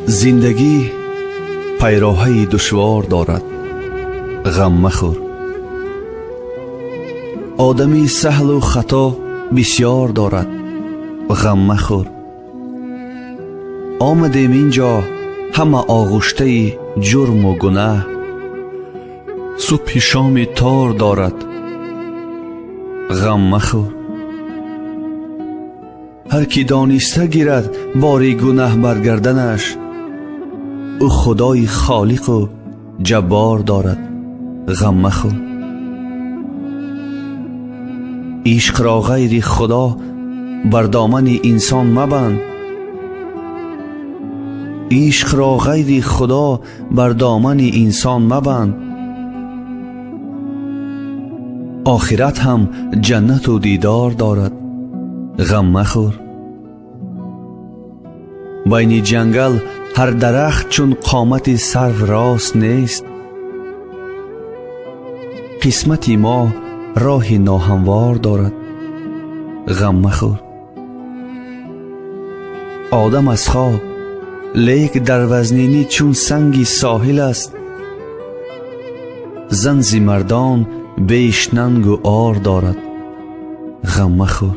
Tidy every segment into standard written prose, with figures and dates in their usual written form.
زندگی پیراهی دشوار دارد، غم مخور. آدمی سهل و خطا بسیار دارد، غم مخور. آمدیم اینجا همه آغشته جرم و گناه، صبح شام تار دارد، غم مخور. هر کی دانسته گیرد باری گناه بر گردنش، او خدای خالق و جبار دارد، غم مخور. عشق را غیر خدا بر دامن انسان مبند، عشق را غیر خدا بر دامن انسان مبند. آخرت هم جنت و دیدار دارد، غم مخور. بین جنگل هر درخت چون قامت سرو راست نیست، قسمت ما راه ناهموار دارد، غم مخور. آدم از خواب لیک در وزنینی چون سنگی ساحل است، زن ز مردان بیش ننگ و عار دارد، غم مخور.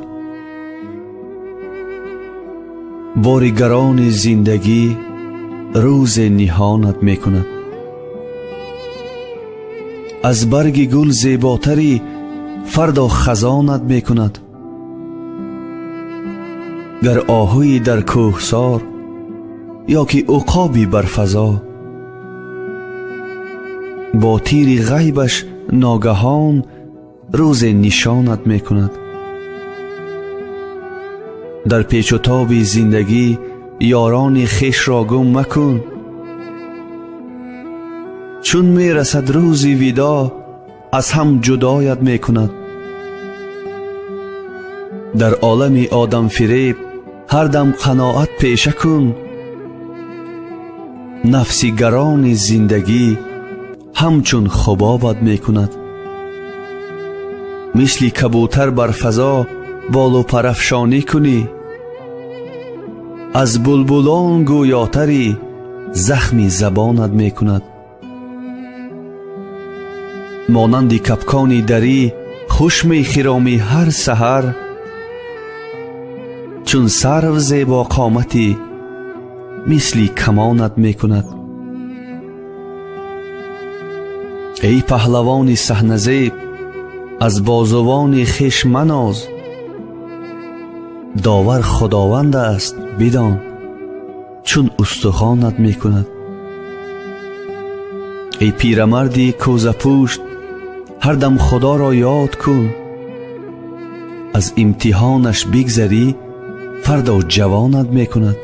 باری گران زندگی روز نهانت می کند، از برگ گل زیباتری فردا خزانت می کند. گر آهوی در کوهسار یا که عقابی بر فضا، با تیر غیبش ناگهان روز نشانت می کند. در پیچ و تاب زندگی یاران خویش را گم مکن، چون می رسد روز ودا از هم جدایت می کند. در عالم آدم فریب هر دم قناعت پیشه کن، نفسی گران زندگی همچون حبابت می کند. مثل کبوتر بر فضا بال و پرافشانی کنی، از بلبلان گویاتری زخمی زبانت می کند. مانند کپکانی دری خوش می خرامی هر سحر، چون سرو زیبا قامتی مثل کمانت می کند. ای پهلوان صحنه زیب از بازوان خویش مناز، داور خداوند است بدان چون استخوانت می کند. ای پیرمردی کوزه پوشت هر دم خدا را یاد کن، از امتحانش بگذری فردا جوانت می کند.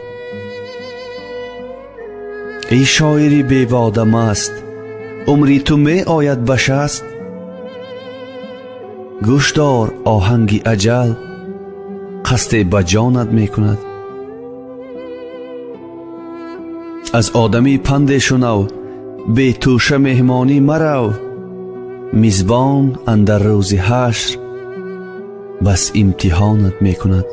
ای شاعری بی باده مست عمری تو می آید به شست، گوش دار آهنگ اجل قصد به جانت می کند. از آدمی پند شنو بی توشه مهمانی مرو، میزبان اندر روز حشر بس امتحانت می کند.